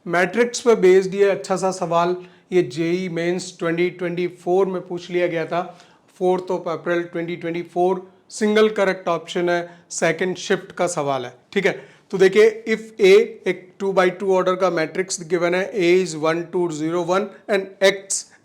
Matrix पे based ये अच्छा सा सवाल ये जेई मेंस 2024 में पूछ लिया गया था। 4 अप्रैल 2024 सिंगल करेक्ट ऑप्शन है, सेकंड शिफ्ट का सवाल है। ठीक है, तो देखिए इफ ए एक 2x2 ऑर्डर का मैट्रिक्स गिवन है, A is 1 2 0 1 and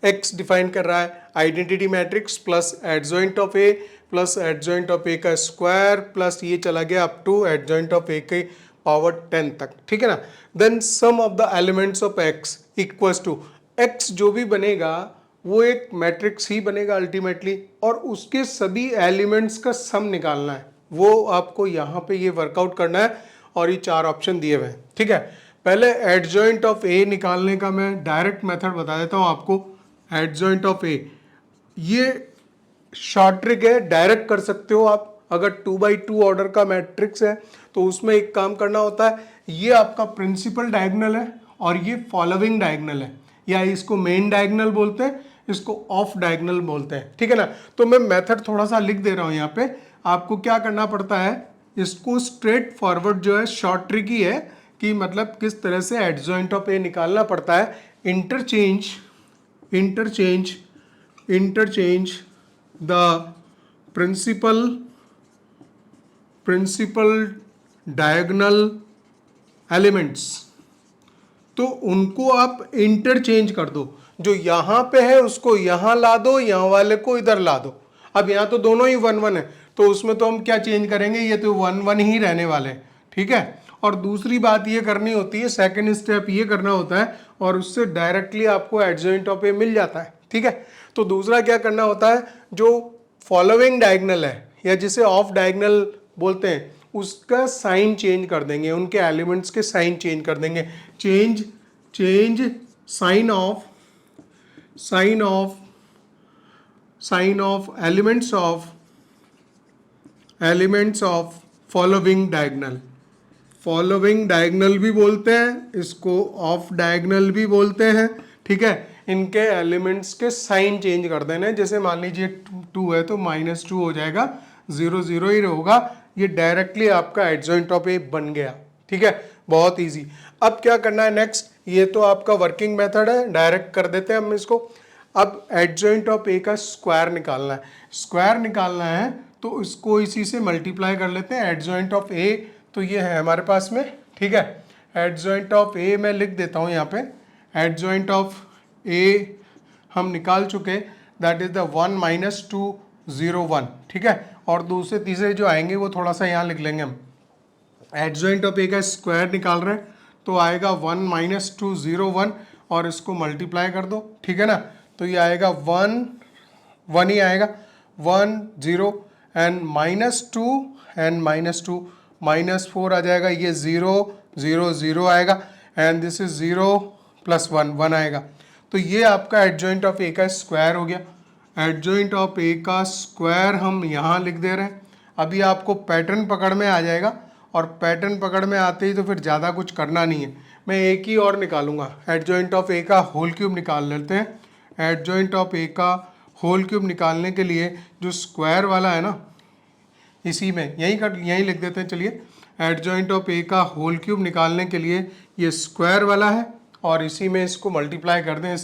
X define कर रहा है identity matrix plus adjoint of A plus adjoint of A का स्क्वायर प्लस ये चला गया up to adjoint of A के पावर 10 तक। ठीक है ना, then sum of the elements of X equals to X जो भी बनेगा वो एक मैट्रिक्स ही बनेगा अल्टीमेटली, और उसके सभी एलिमेंट्स का सम निकालना है। वो आपको यहाँ पे ये वर्कआउट करना है और ये 4 ऑप्शन दिए हुए हैं। ठीक है, पहले एडजॉइंट ऑफ ए निकालने का मैं डायरेक्ट मेथड बता देता हूँ आपको। एडजॉइंट ऑफ ए ये शॉर्ट ट्रिक है, डायरेक्ट कर सकते हो आप। अगर 2x2 ऑर्डर का मैट्रिक्स है तो उसमें एक काम करना होता है, ये आपका प्रिंसिपल डायगोनल है और ये फॉलोइंग डायगोनल है, या इसको मेन डायगोनल बोलते हैं, इसको ऑफ डायगोनल बोलते हैं। ठीक है ना, तो मैं मेथड थोड़ा सा लिख दे रहा हूं यहाँ पे। आपको क्या करना पड़ता है, इसको स्ट्रेट फॉरवर्ड जो है शॉर्ट ट्रिक ही है कि मतलब किस तरह से एडजॉइंट ऑफ ए निकालना पड़ता है। Interchange the principal diagonal elements, तो उनको आप इंटरचेंज कर दो। जो यहां पे है उसको यहां ला दो, यहां वाले को इधर ला दो। अब यहां तो दोनों ही 1 1 है, तो उसमें तो हम क्या चेंज करेंगे, ये तो 1 1 ही रहने वाले। ठीक है, और दूसरी बात ये करनी होती है, सेकंड स्टेप ये करना होता है और उससे डायरेक्टली आपको एडजॉइंट ऑफ ए मिल जाता है। ठीक है, तो दूसरा क्या करना होता है, जो फॉलोइंग डायगोनल है या जिसे ऑफ डायगोनल बोलते हैं उसका साइन चेंज कर देंगे, उनके एलिमेंट्स के साइन चेंज कर देंगे। Change sign of elements of following diagonal भी बोलते हैं, इसको ऑफ डायगोनल भी बोलते हैं। ठीक है, इनके एलिमेंट्स के साइन चेंज कर देना। जैसे मान लीजिए 2 है तो -2 हो जाएगा, 0 0 ही होगा। ये डायरेक्टली आपका एडजॉइंट ऑफ ए बन गया। ठीक है, बहुत इजी। अब क्या करना है नेक्स्ट, ये तो आपका वर्किंग मेथड है, डायरेक्ट कर देते हैं हम इसको। अब एडजॉइंट ऑफ ए का स्क्वायर निकालना है तो इसको इसी से मल्टीप्लाई कर लेते हैं। एडजॉइंट ऑफ ए तो ये है हमारे पास में। ठीक है, एडजॉइंट ऑफ ए मैं लिख देता हूँ यहाँ पे। एडजॉइंट ऑफ ए हम निकाल चुके, दैट इज द 1 - 2 0 1। ठीक है, और दूसरे तीसरे जो आएंगे वो थोड़ा सा यहाँ लिख लेंगे हम। एडजॉइंट ऑफ ए का स्क्वायर निकाल रहे हैं तो आएगा 1 - 2 0 1 और इसको मल्टीप्लाई कर दो। ठीक है ना, तो ये आएगा 1 1 ही आएगा, 1 0 एंड -2 एंड -2 -4 आ जाएगा, ये 0 0 0 आएगा एंड दिस इज 0 + 1 1 आएगा। तो ये आपका एडजॉइंट ऑफ ए का स्क्वायर हो गया। एडजॉइंट ऑफ ए का स्क्वायर हम यहाँ लिख दे रहे हैं। अभी आपको पैटर्न पकड़ में आ जाएगा, और पैटर्न पकड़ में आते ही तो फिर ज़्यादा कुछ करना नहीं है। मैं एक ही और निकालूंगा, एडजॉइंट ऑफ ए का होल क्यूब निकाल लेते हैं। एडजॉइंट ऑफ ए का होल क्यूब निकालने के लिए जो स्क्वायर वाला है ना, इसी में यहीं लिख देते हैं। चलिए, एडजॉइंट ऑफ ए का होल क्यूब निकालने के लिए ये स्क्वायर वाला है और इसी में इसको मल्टीप्लाई कर दें।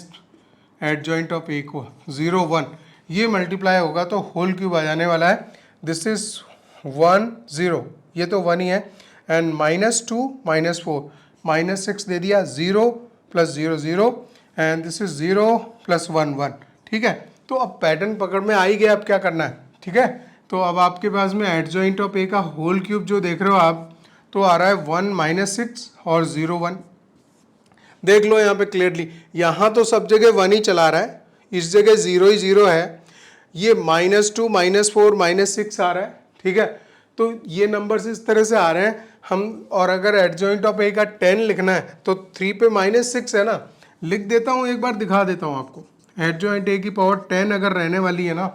एडजॉइंट ऑफ ए को 0 1 ये मल्टीप्लाई होगा तो होल क्यूब आ जाने वाला है। दिस इज 1 0, ये तो 1 ही है, एंड -2 -4 -6 दे दिया, 0 + 0 0 एंड दिस इज 0 + 1 1। ठीक है, तो अब पैटर्न पकड़ में आ ही गया। अब क्या करना है, ठीक है, तो अब आपके पास में एडजॉइंट ऑफ ए का होल क्यूब जो देख रहे हो आप, तो आ रहा है 1 - 6 और 0 1। देख लो यहाँ पे क्लियरली, यहाँ तो सब जगह 1 ही चला रहा है, इस जगह 0 ही 0 है। ये -2 -4 -6 आ रहा है। ठीक है, तो ये नंबर्स इस तरह से आ रहे हैं हम। और अगर एडजॉइंट ऑफ ए का 10 लिखना है तो 3 पे -6 है ना, लिख देता हूँ, एक बार दिखा देता हूँ आपको। एडजॉइंट ए की पावर 10 अगर रहने वाली है ना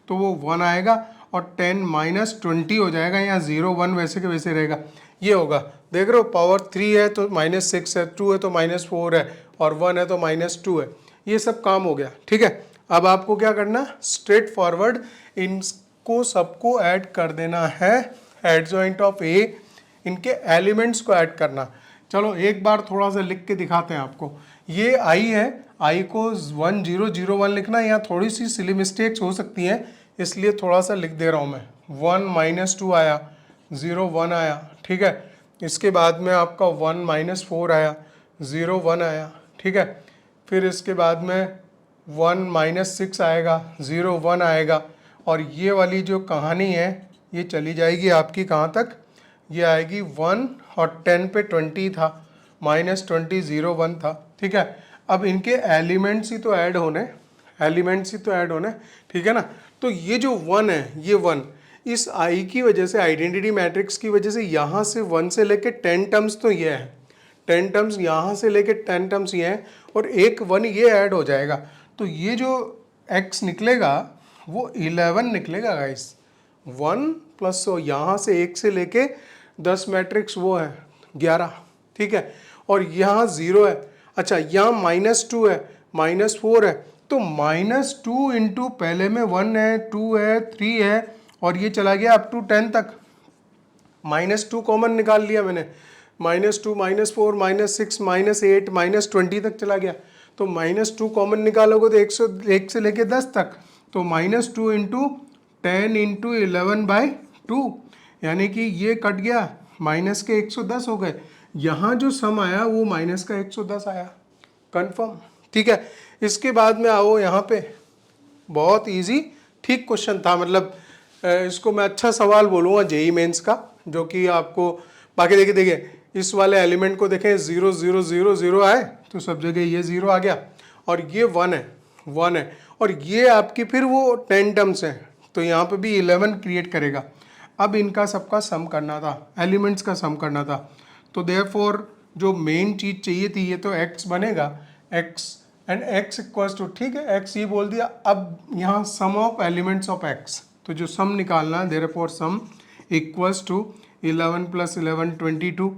तो वो 1 आएगा और 10 - 20 हो जाएगा। यहाँ 0 1 वैसे के वैसे रहेगा, ये होगा। देख रहे हो, पावर 3 है तो -6 है, 2 है तो -4 है, और 1 है तो -2 है। ये सब काम हो गया। ठीक है, अब आपको क्या करना, स्ट्रेट फॉरवर्ड इनको सबको ऐड कर देना है। एडजॉइंट ऑफ ए, इनके एलिमेंट्स को ऐड करना। चलो एक बार थोड़ा सा लिख के दिखाते हैं आपको। ये आई है, आई को 1001 लिखना है, यहाँ थोड़ी सी सिली मिस्टेक्स हो सकती हैं, इसलिए थोड़ा सा लिख दे रहा हूँ मैं। 1 - 2 आया, 0 1 आया, ठीक है। इसके बाद में आपका 1 - 4 आया, 0 1 आया, ठीक है। फिर इसके बाद में 1 - 6 आएगा, 0 1 आएगा। और ये वाली जो कहानी है ये चली जाएगी आपकी कहाँ तक, ये आएगी 1 और 10 पे 20 था, -20 0 1 था, ठीक है। अब इनके एलिमेंट्स ही तो ऐड होने, ठीक है ना। तो ये जो 1 है, ये 1 इस आई की वजह से, आइडेंटिटी मैट्रिक्स की वजह से यहाँ से 1 से लेके 10 टर्म्स तो ये है, 10 टर्म्स यहाँ से लेके 10 टर्म्स ये हैं, और एक 1 ये ऐड हो जाएगा। तो ये जो x निकलेगा वो 11 निकलेगा गाइस। 1 प्लस यहाँ से 1 से लेके 10 मैट्रिक्स वो है 11, ठीक है। और यहाँ 0 है, अच्छा यहाँ -2 है, -4 है, तो -2 इंटू पहले में 1 है, 2 है, 3 है, और ये चला गया अप टू 10 तक। -2 कॉमन निकाल लिया मैंने, -2 -4 -6 -8 -20 तक चला गया। तो -2 कॉमन निकालोगे तो 101 से लेके 10 तक, तो -2 इंटू 10 इंटू 11/2, यानी कि ये कट गया, माइनस के 110 हो गए। यहाँ जो सम आया वो माइनस का 110 आया, कंफर्म, ठीक है। इसके बाद में आओ यहाँ पे, बहुत इजी ठीक क्वेश्चन था, मतलब इसको मैं अच्छा सवाल बोलूँगा जेई मेंस का, जो कि आपको बाकी देखिए इस वाले एलिमेंट को देखें, 0 0 0 0 आए तो सब जगह ये 0 आ गया, और ये 1 है, और ये आपकी फिर वो 10 टर्म्स हैं, तो यहाँ पे भी 11 क्रिएट करेगा। अब इनका सबका सम करना था, एलिमेंट्स का सम करना था, तो देयरफॉर जो मेन चीज़ चाहिए थी ये तो x बनेगा, x and x equals to, ठीक है, x ये बोल दिया। अब यहाँ sum of elements of x, तो जो सम निकालना है, therefore sum equals to 11 + 11 22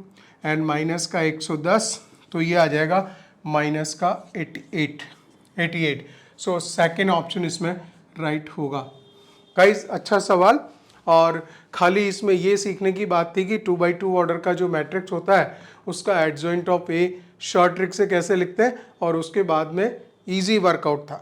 and minus का 110, तो ये आ जाएगा माइनस का 88। सो सेकेंड ऑप्शन इसमें राइट होगा। गाइस अच्छा सवाल, और खाली इसमें ये सीखने की बात थी कि 2x2 ऑर्डर का जो मैट्रिक्स होता है उसका adjoint of A short trick से कैसे लिखते हैं, और उसके बाद में इजी वर्कआउट था।